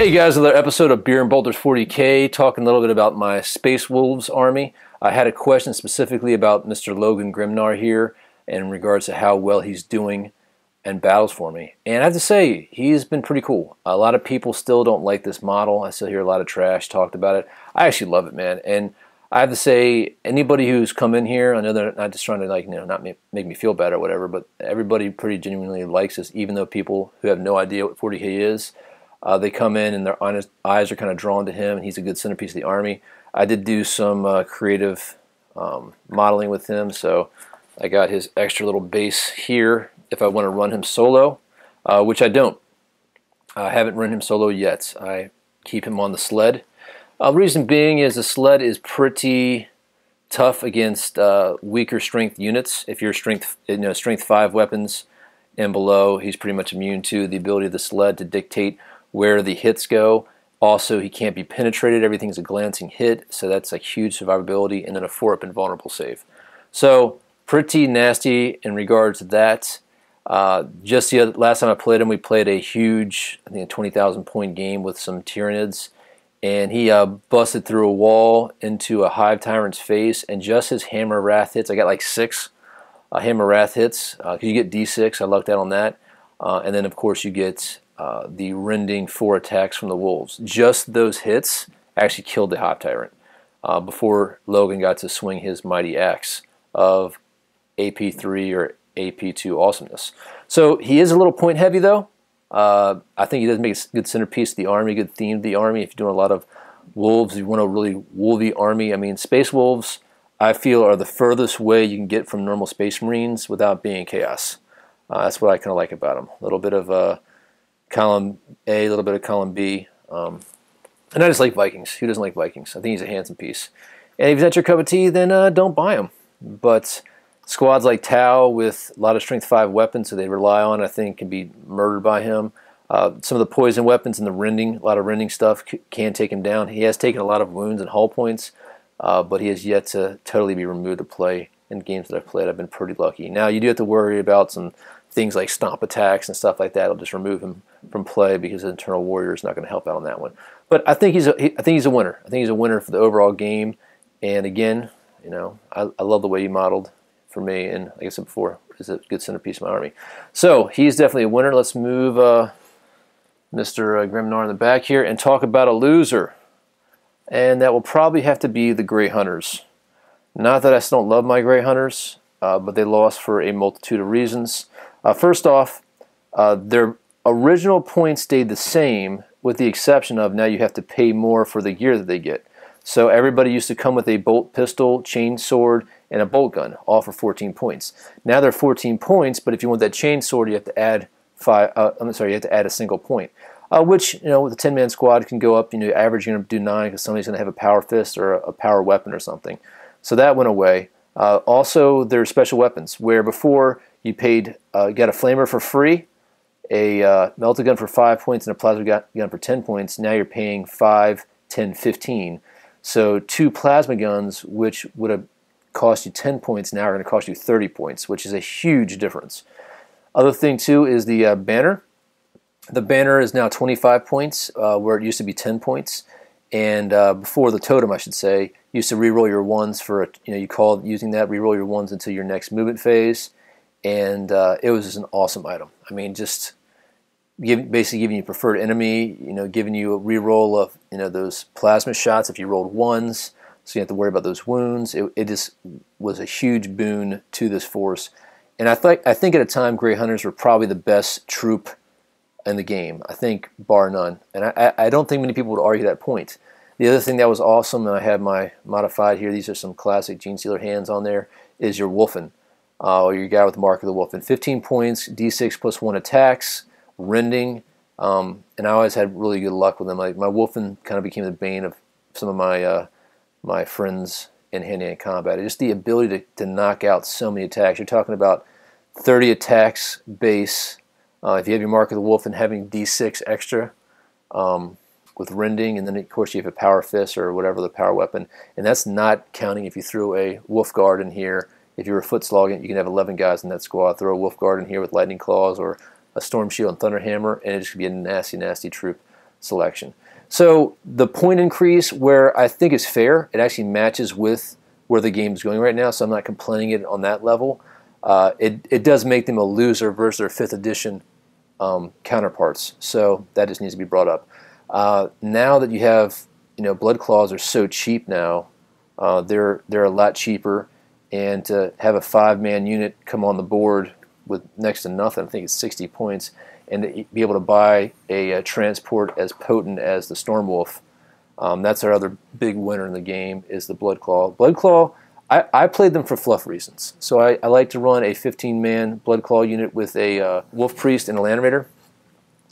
Hey guys, another episode of Beer and Bolters 40K, talking a little bit about my Space Wolves army. I had a question specifically about Mr. Logan Grimnar here in regards to how well he's doing in battles for me. And I have to say, he's been pretty cool. A lot of people still don't like this model. I still hear a lot of trash talked about it. I actually love it, man. And I have to say, anybody who's come in here, I know they're not just trying to not make me feel bad or whatever, but everybody pretty genuinely likes this, even though people who have no idea what 40K is, they come in and their eyes are kind of drawn to him, and he's a good centerpiece of the army. I did do some creative modeling with him, so I got his extra little base here if I want to run him solo, which I don't. I haven't run him solo yet. I keep him on the sled. The reason being is the sled is pretty tough against weaker strength units. If you're strength 5 weapons and below, he's pretty much immune to the ability of the sled to dictate where the hits go. Also, he can't be penetrated. Everything's a glancing hit, so that's a huge survivability, and then a 4-up invulnerable save. So pretty nasty in regards to that. Just the last time I played him, we played a huge, I think a 20,000 point game with some Tyranids, and he busted through a wall into a Hive Tyrant's face, and just his Hammer Wrath hits, I got like 6 Hammer Wrath hits, because you get D6, I lucked out on that, and then of course you get the rending 4 attacks from the Wolves. Just those hits actually killed the Hive Tyrant before Logan got to swing his mighty axe of AP3 or AP2 awesomeness. So he is a little point heavy though. I think he does make a good centerpiece of the army, good theme of the army. If you're doing a lot of wolves, you want a really wolvy army. I mean, Space Wolves, I feel, are the furthest way you can get from normal Space Marines without being chaos. That's what I kind of like about them. A little bit of column A, a little bit of column B. And I just like Vikings. Who doesn't like Vikings? I think he's a handsome piece. And if that's your cup of tea, then don't buy him. But squads like Tau with a lot of strength 5 weapons that they rely on, I think, can be murdered by him. Some of the poison weapons and the rending, a lot of rending stuff can take him down. He has taken a lot of wounds and hull points, but he has yet to totally be removed to play in games that I've played. I've been pretty lucky. Now, you do have to worry about some things like stomp attacks and stuff like that. It'll just remove him from play because the Internal Warrior is not going to help out on that one. But I think he's a winner. I think he's a winner for the overall game. And again, I love the way he modeled for me. And like I said before, is a good centerpiece of my army. So he's definitely a winner. Let's move Mr. Grimnar in the back here and talk about a loser. And that will probably have to be the Grey Hunters. Not that I still don't love my Grey Hunters, but they lost for a multitude of reasons. First off, their original points stayed the same, with the exception of now you have to pay more for the gear that they get. So everybody used to come with a bolt pistol, chain sword, and a bolt gun, all for 14 points. Now they're 14 points, but if you want that chain sword, you have to add you have to add a single point. Which, with a 10-man squad can go up, average you're going to do 9 because somebody's going to have a power fist or a power weapon or something. So that went away. Also, there's special weapons, where before you paid, you got a flamer for free, a melta gun for 5 points, and a plasma gun for 10 points. Now you're paying 5, 10, 15. So 2 plasma guns, which would have cost you 10 points, now are going to cost you 30 points, which is a huge difference. Other thing, too, is the banner. The banner is now 25 points, where it used to be 10 points. And before the totem, I should say, you used to reroll your ones for, you called using that, reroll your ones until your next movement phase. And it was just an awesome item. I mean, just basically giving you preferred enemy, giving you a reroll of, those plasma shots if you rolled ones, so you have to worry about those wounds. It just was a huge boon to this force. And I think at a time, Grey Hunters were probably the best troop in the game. I think, bar none. And I don't think many people would argue that point. The other thing that was awesome, and I have my modified here, these are some classic Gene Stealer hands on there, is your Wolfen. Or your guy with the Mark of the Wolfen. 15 points, D6 plus 1 attacks, rending, and I always had really good luck with them. Like my Wolfen kind of became the bane of some of my friends in hand-to-hand combat. Just the ability to knock out so many attacks. You're talking about 30 attacks base. If you have your Mark of the Wolfen, having D6 extra with rending, and then of course you have a power fist or whatever the power weapon, and that's not counting if you threw a Wolf Guard in here. If you're a foot slogging, you can have 11 guys in that squad. Throw a Wolf Guard in here with Lightning Claws or a Storm Shield and Thunder Hammer, and it just could be a nasty, nasty troop. selection. So the point increase, where I think is fair, it actually matches with where the game is going right now, so I'm not complaining it on that level. It does make them a loser versus their 5th edition counterparts, so that just needs to be brought up. Now that you have, Blood Claws are so cheap now, they're a lot cheaper, and to have a 5-man unit come on the board with next to nothing, I think it's 60 points, and to be able to buy a transport as potent as the Stormwolf, that's our other big winner in the game, is the Blood Claw. Blood Claw, I played them for fluff reasons. So I like to run a 15-man Blood Claw unit with a Wolf Priest and a Land Raider.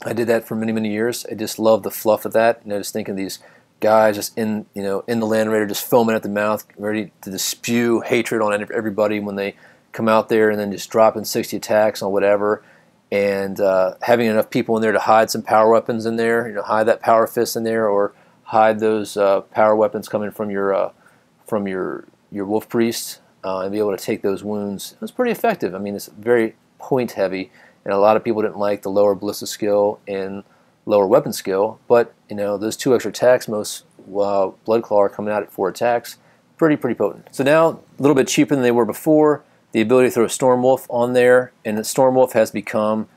I did that for many, many years. I just love the fluff of that. Just thinking of these guys just in the Land Raider, just foaming at the mouth, ready to just spew hatred on everybody when they come out there, and then just dropping 60 attacks on whatever, and having enough people in there to hide some power weapons in there, hide that power fist in there, or hide those power weapons coming from your Wolf Priest, and be able to take those wounds. It was pretty effective. I mean, it's very point heavy, and a lot of people didn't like the lower ballista skill and lower weapon skill, but those 2 extra attacks, most Blood Claw are coming out at 4 attacks, pretty potent. So now a little bit cheaper than they were before. The ability to throw a Stormwolf on there, and the Stormwolf has become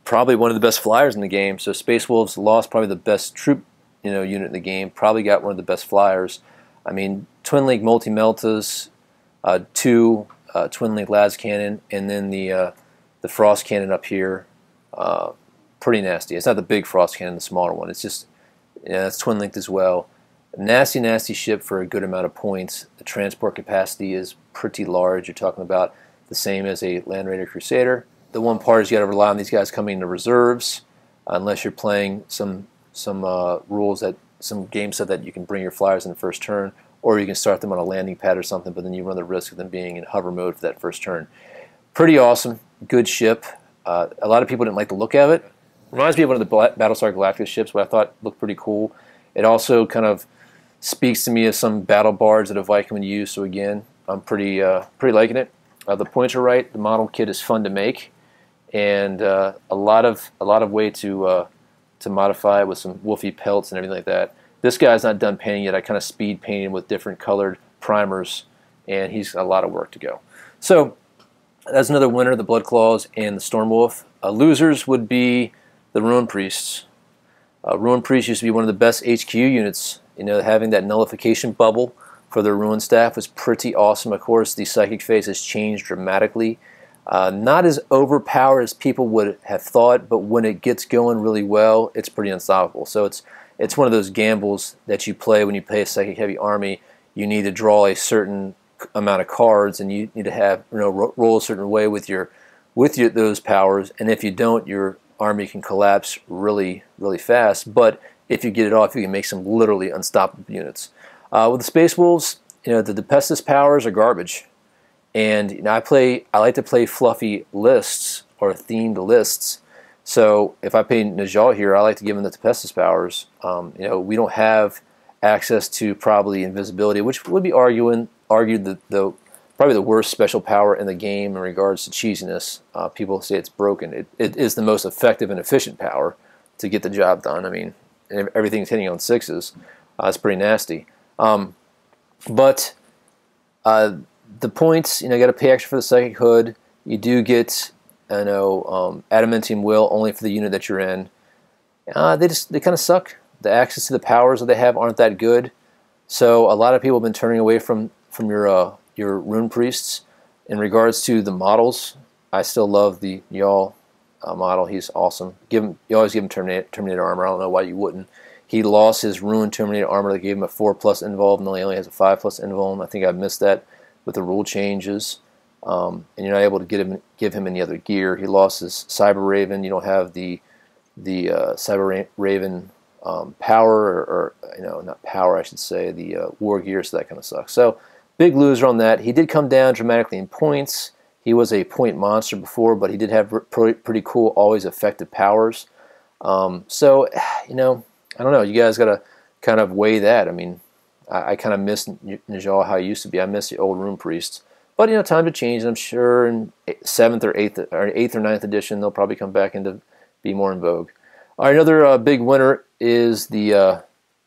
probably one of the best flyers in the game. So Space Wolves lost probably the best troop unit in the game, probably got one of the best flyers. I mean, Twin Link Multi-Meltas, 2 Twin Link Las Cannon, and then the Frost Cannon up here, pretty nasty. It's not the big Frost Cannon, the smaller one. It's just, it's Twin Linked as well. Nasty ship for a good amount of points. The transport capacity is pretty large. You're talking about the same as a Land Raider Crusader. The one part is you got to rely on these guys coming into reserves, unless you're playing some rules that some game set that you can bring your flyers in the first turn, or you can start them on a landing pad or something, but then you run the risk of them being in hover mode for that first turn. Pretty awesome, good ship. A lot of people didn't like the look of it. Reminds me of one of the Battlestar Galactica ships, what I thought looked pretty cool. It also kind of speaks to me of some battle bards that a Viking would use. So again, I'm pretty liking it. The points are right. The model kit is fun to make, and a lot of way to modify it with some wolfy pelts and everything like that. This guy's not done painting yet. I kind of speed painted him with different colored primers, and he's got a lot of work to go. So that's another winner, the Blood Claws and the Stormwolf. Losers would be the Ruin Priests. Ruin Priests used to be one of the best HQ units. Having that nullification bubble for their Ruin staff was pretty awesome. Of course, the psychic phase has changed dramatically. Not as overpowered as people would have thought, but when it gets going really well, it's pretty unstoppable. So it's one of those gambles that you play when you play a psychic heavy army. You need to draw a certain amount of cards, and you need to have roll a certain way with those powers. And if you don't, your army can collapse really fast. But if you get it off, you can make some literally unstoppable units. With the Space Wolves, the Depestus powers are garbage. And I like to play fluffy lists or themed lists. So if I play Najal here, I like to give him the Depestus powers. We don't have access to probably invisibility, which would be argued probably the worst special power in the game in regards to cheesiness. People say it's broken. It is the most effective and efficient power to get the job done. I mean, everything's hitting on 6s. It's pretty nasty. But the points, you got to pay extra for the Psychic Hood. You do get, Adamantium Will only for the unit that you're in. They kind of suck. The access to the powers that they have aren't that good. So a lot of people have been turning away from your Rune Priests. In regards to the models, I still love the Y'all model. He's awesome. You always give him Terminator armor. I don't know why you wouldn't. He lost his Ruined Terminator armor that gave him a 4+ invuln, and he only has a 5+ invuln. I think I missed that with the rule changes. And you're not able to give him any other gear. He lost his Cyber Raven. You don't have the Cyber Raven power, or not power, I should say, the war gear, so that kind of sucks. So big loser on that. He did come down dramatically in points. He was a point monster before, but he did have pretty cool, always effective powers. So, I don't know. You guys got to kind of weigh that. I mean, I kind of miss Najal how he used to be. I miss the old Rune Priests. But, time to change. I'm sure in 7th or 8th or 9th edition, they'll probably come back into be more in vogue. All right, another big winner is the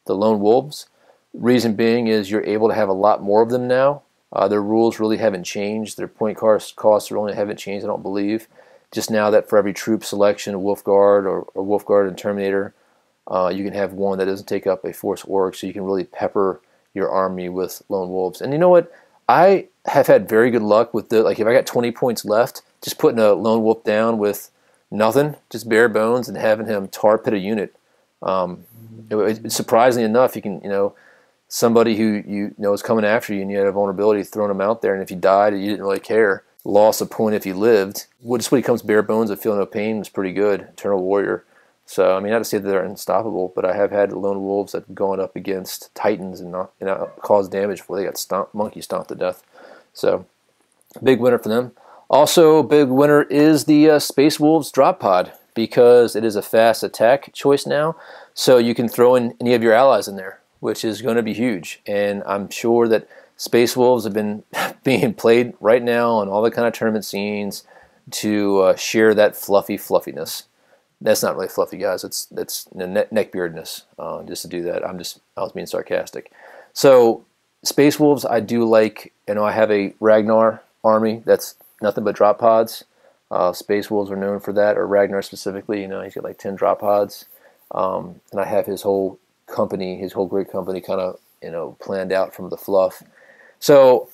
Lone Wolves. Reason being is you're able to have a lot more of them now. Their rules really haven't changed. Their point costs really haven't changed, I don't believe. Just now that for every troop selection, a Wolf Guard or Wolf Guard and Terminator, you can have one that doesn't take up a Force Orc, so you can really pepper your army with Lone Wolves. And you know what? I have had very good luck with the, like, if I got 20 points left, just putting a Lone Wolf down with nothing, just bare bones, and having him tar pit a unit. Surprisingly enough, you can, somebody who you know is coming after you and you had a vulnerability, throwing them out there, and if you died, you didn't really care. Lost a point if you lived. Just when he comes bare bones and feel no pain was pretty good. Eternal Warrior. So, I mean, not to say that they're unstoppable, but I have had Lone Wolves that have gone up against Titans and caused damage before they got monkey stomped to death. So, big winner for them. Also, big winner is the Space Wolves drop pod, because it is a fast attack choice now. So you can throw in any of your allies in there, which is going to be huge. And I'm sure that Space Wolves have been being played right now on all the kind of tournament scenes to share that fluffiness. That's not really fluffy, guys. It's neckbeardness. Just to do that, I was being sarcastic. So Space Wolves, I do like. I have a Ragnar army that's nothing but drop pods. Space Wolves are known for that, or Ragnar specifically. He's got like 10 drop pods, and I have his whole company, his whole great company, kind of planned out from the fluff. So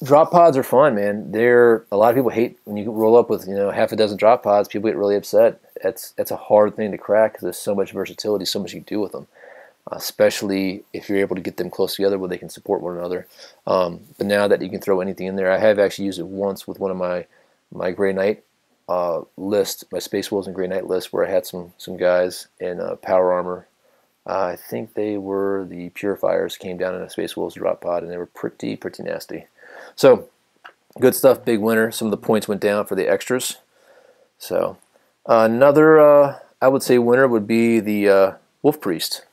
drop pods are fun, man. A lot of people hate when you roll up with half a dozen drop pods. People get really upset. That's a hard thing to crack because there's so much versatility, so much you can do with them, especially if you're able to get them close together where they can support one another. But now that you can throw anything in there, I have actually used it once with one of my Grey Knight list, my Space Wolves and Grey Knight list, where I had some guys in power armor. I think they were the Purifiers, came down in a Space Wolves drop pod, and they were pretty nasty. So, good stuff, big winner. Some of the points went down for the extras. So, another, I would say, winner would be the Wolf Priest.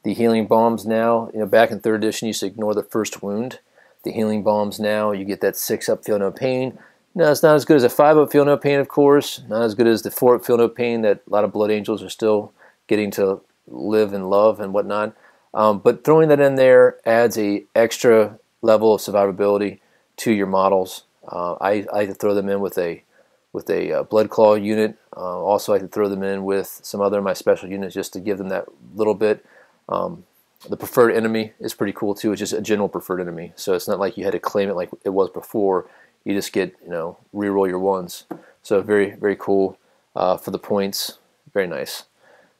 The healing bombs now, back in 3rd edition, you used to ignore the first wound. The healing bombs now, you get that 6-up, feel no pain. No, it's not as good as a 5-up, feel no pain, of course. Not as good as the 4-up, feel no pain that a lot of Blood Angels are still getting to live and love and whatnot. But throwing that in there adds a extra level of survivability to your models. I like to throw them in with a Blood Claw unit. Also, I like to throw them in with some other of my special units just to give them that little bit. The preferred enemy is pretty cool too. It's just a general preferred enemy, so it's not like you had to claim it like it was before. You just get reroll your ones. So very cool for the points. Very nice.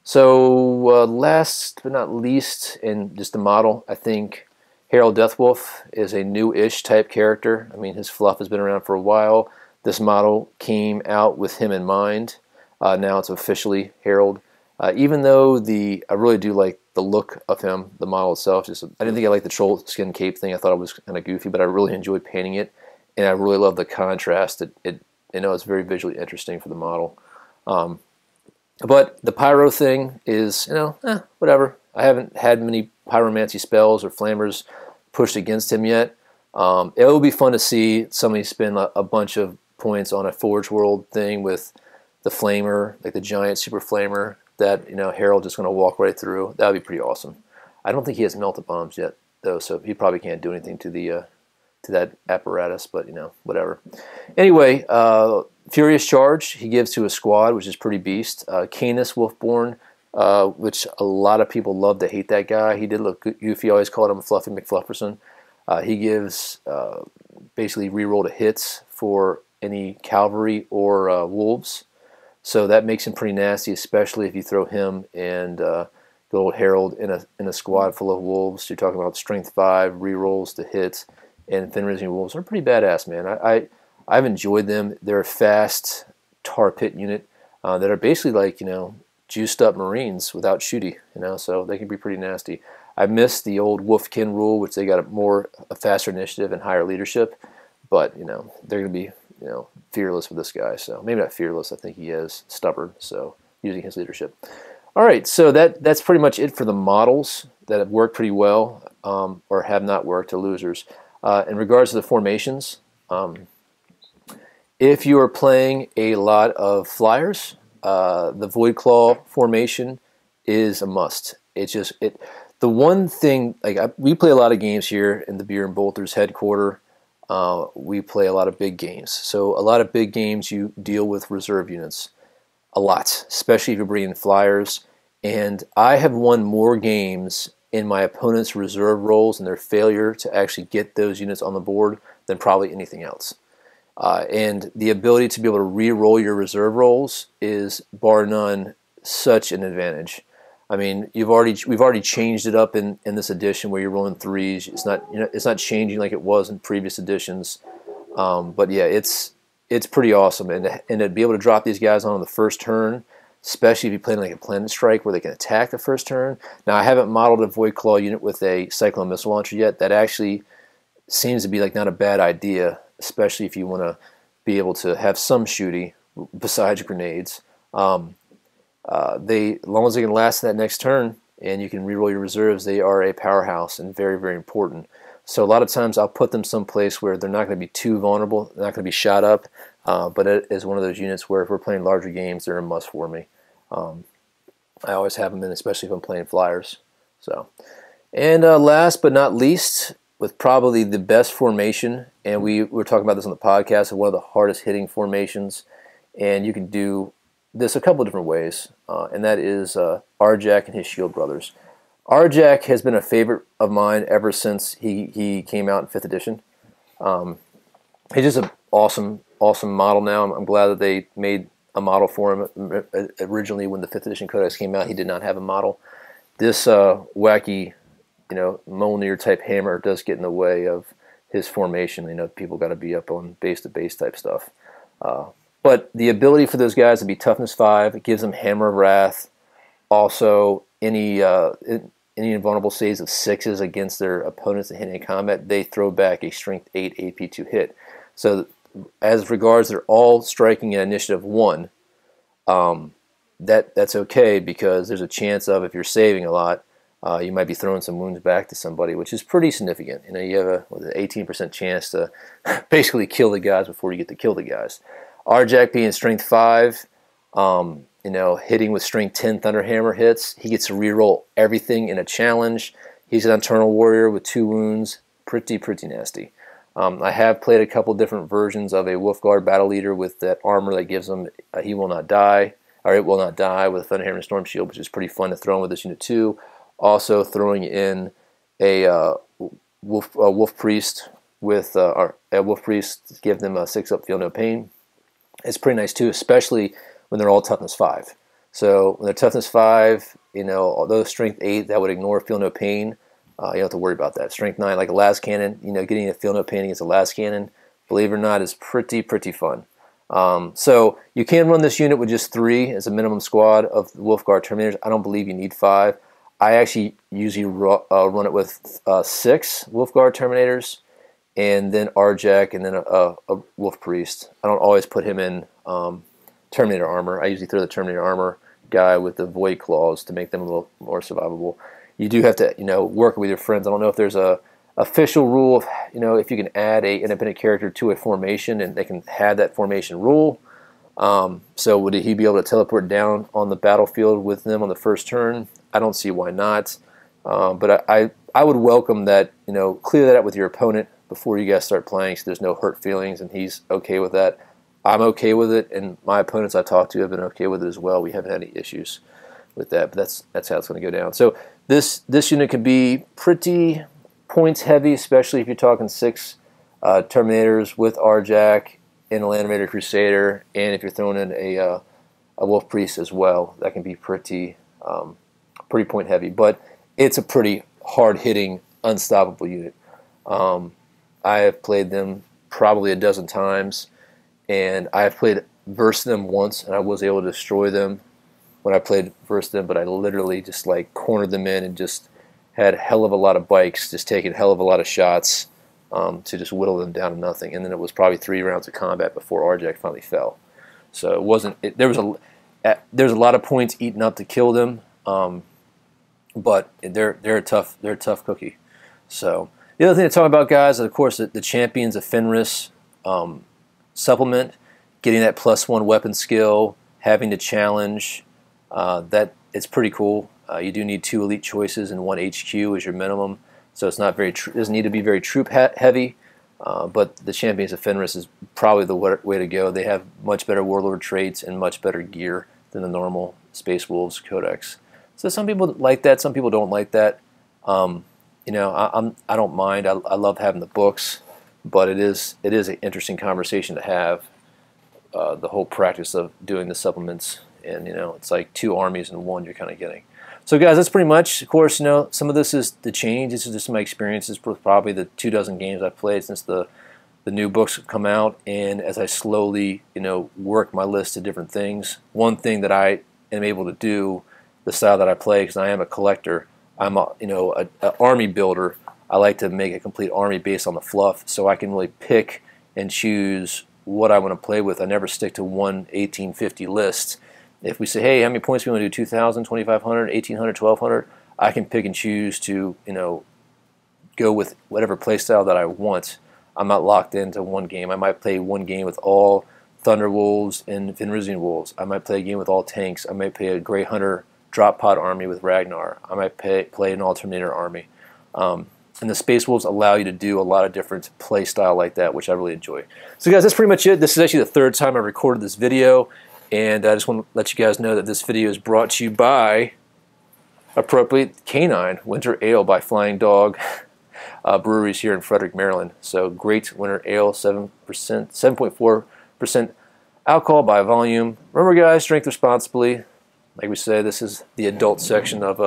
So last but not least, in just the model, I think Herald Deathwolf is a new-ish type character. I mean, his fluff has been around for a while. This model came out with him in mind. Now it's officially Herald. Even though I really do like the look of him, the model itself. I didn't think I liked the troll skin cape thing. I thought it was kind of goofy, but I really enjoyed painting it, and I really love the contrast. It's very visually interesting for the model. But the Pyro thing is, whatever. I haven't had many pyromancy spells or flammers pushed against him yet. It will be fun to see somebody spend a bunch of points on a Forge World thing with the flamer, like the giant super flamer that Harold just going to walk right through. That would be pretty awesome. I don't think he has melted bombs yet, though, so he probably can't do anything to that apparatus. But whatever. Anyway, Furious Charge he gives to a squad, which is pretty beast. Canis Wolfborn, which a lot of people love to hate that guy. He did look goofy. I always called him Fluffy McFlufferson. He gives basically reroll to hits for any cavalry or wolves. So that makes him pretty nasty, especially if you throw him and the old Herald in a squad full of wolves. You're talking about strength 5, rerolls to hits, and Fenrising wolves are pretty badass, man. I've enjoyed them. They're a fast tar pit unit that are basically like juiced up Marines without shooty, so they can be pretty nasty. I miss the old Wolfkin rule, which they got a faster initiative and higher leadership, but they're going to be fearless with this guy. So maybe not fearless. I think he is stubborn. So using his leadership. All right. So that's pretty much it for the models that have worked pretty well or have not worked, or losers. In regards to the formations, if you are playing a lot of flyers, the Void Claw formation is a must. The one thing, we play a lot of games here in the Beer and Bolters headquarter. We play a lot of big games. So a lot of big games you deal with reserve units. A lot, especially if you're bringing flyers. And I have won more games in my opponent's reserve rolls and their failure to actually get those units on the board than probably anything else. And the ability to be able to re-roll your reserve rolls is, bar none, such an advantage. I mean, we've already changed it up in this edition where you're rolling threes. It's not changing like it was in previous editions. But yeah, it's pretty awesome, and to be able to drop these guys on the first turn, especially if you're playing like a Planet Strike where they can attack the first turn. Now, I haven't modeled a Void Claw unit with a Cyclone Missile Launcher yet. That actually seems to be like not a bad idea, especially if you want to be able to have some shooty besides grenades. As long as they can last that next turn and you can reroll your reserves, they are a powerhouse and very, very important. So a lot of times I'll put them someplace where they're not going to be too vulnerable, they're not going to be shot up, but it is one of those units where if we're playing larger games, they're a must for me. I always have them in, especially if I'm playing flyers. And last but not least, with probably the best formation, and we were talking about this on the podcast, of one of the hardest hitting formations, and you can do this a couple of different ways, and that is Arjac and his Shield Brothers. Arjac has been a favorite of mine ever since he came out in 5th edition. He's just an awesome model now. I'm glad that they made a model for him. Originally, when the 5th edition Codex came out, he did not have a model. This wacky, Mjolnir type hammer does get in the way of his formation. People got to be up on base to base type stuff. But the ability for those guys to be toughness 5, it gives them Hammer of Wrath. Also, any invulnerable saves of 6s against their opponents in hand-to-hand combat, they throw back a Strength 8 AP2 hit. So, as regards they're all striking at Initiative 1, that's okay, because there's a chance of, if you're saving a lot, you might be throwing some wounds back to somebody, which is pretty significant. You have an 18% chance to basically kill the guys before you get to kill the guys. Arjac being Strength 5, hitting with Strength 10 Thunderhammer hits. He gets to reroll everything in a challenge. He's an Nocturnal Warrior with 2 wounds. Pretty nasty. I have played a couple different versions of a Wolfguard Battle Leader with that armor that gives him He Will Not Die, or It Will Not Die, with a Thunderhammer and Storm Shield, which is pretty fun to throw in with this unit too. Also throwing in a Wolf Priest with a Wolf Priest, give them a 6-up Feel No Pain. It's pretty nice too, especially when they're all Toughness 5. So when they're Toughness 5, although Strength 8, that would ignore Feel No Pain. You don't have to worry about that. Strength 9, like a Las Cannon, getting a Feel No Pain against a Las Cannon, believe it or not, is pretty fun. So you can run this unit with just 3 as a minimum squad of Wolfguard Terminators. I don't believe you need 5. I actually usually run it with 6 Wolfguard Terminators, and then Arjac, and then a Wolf Priest. I don't always put him in Terminator armor. I usually throw the Terminator armor guy with the Void Claws to make them a little more survivable. You do have to, work with your friends. I don't know if there's a official rule of, if you can add a independent character to a formation and they can have that formation rule. So would he be able to teleport down on the battlefield with them on the first turn? I don't see why not. But I would welcome that, clear that up with your opponent before you guys start playing, so there's no hurt feelings, and he's okay with that. I'm okay with it, and my opponents I talked to have been okay with it as well. We haven't had any issues with that, but that's how it's going to go down. So this unit can be pretty points heavy, especially if you're talking 6 Terminators with Arjac and a Land Raider Crusader, and if you're throwing in a Wolf Priest as well. That can be pretty point heavy, but it's a pretty hard-hitting, unstoppable unit. I have played them probably a dozen times, and I have played versus them once, and I was able to destroy them when I played versus them, but I literally just cornered them in and just had a hell of a lot of bikes, just taking a hell of a lot of shots to just whittle them down to nothing. And then it was probably 3 rounds of combat before Arjac finally fell. So it wasn't. There was a lot of points eaten up to kill them, but they're a tough cookie. So the other thing to talk about, guys, is of course the Champions of Fenris supplement, getting that +1 weapon skill, having to challenge. That it's pretty cool. You do need 2 elite choices and 1 HQ as your minimum, so it's not very doesn't need to be very troop heavy. But the Champions of Fenris is probably the way to go. They have much better warlord traits and much better gear than the normal Space Wolves Codex. So some people like that, some people don't like that. You know, I don't mind. I love having the books, but it is an interesting conversation to have. The whole practice of doing the supplements, and you know, it's like 2 armies in one you're kind of getting. So guys, that's pretty much. Of course, you know, some of this is the change. This is just my experiences with probably the 24 games I've played since the new books have come out, and as I slowly, you know, work my list of different things. One thing that I am able to do, the style that I play, because I am a collector, I'm a, you know, an army builder. I like to make a complete army based on the fluff, so I can really pick and choose what I want to play with. I never stick to one 1850 list. If we say, hey, how many points do we want to do? 2,000, 2,500, 1,800, 1,200. I can pick and choose to, you know, go with whatever play style that I want. I'm not locked into one game. I might play one game with all Thunder Wolves and Fenrisian Wolves. I might play a game with all tanks. I might play a Grey Hunter drop pod army with Ragnar. I might play an Alternator army. And the Space Wolves allow you to do a lot of different play style like that, which I really enjoy. So guys, that's pretty much it. This is actually the 3rd time I recorded this video, and I just want to let you guys know that this video is brought to you by, appropriate, Canine Winter Ale by Flying Dog breweries here in Frederick, Maryland. So great winter ale, 7.4% alcohol by volume. Remember guys, drink responsibly. Like we say, this is the adult section of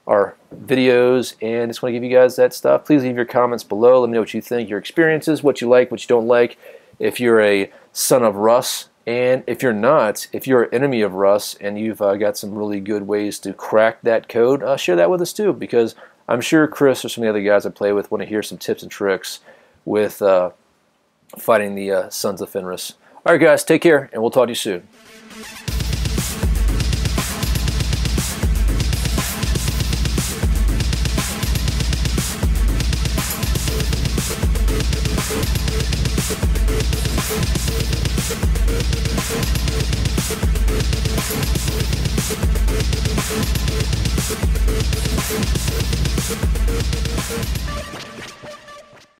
our videos, and I just want to give you guys that stuff. Please leave your comments below. Let me know what you think, your experiences, what you like, what you don't like. If you're a son of Russ, and if you're not, if you're an enemy of Russ and you've got some really good ways to crack that code, share that with us too, because I'm sure Chris or some of the other guys I play with want to hear some tips and tricks with fighting the Sons of Fenris. All right guys, take care, and we'll talk to you soon.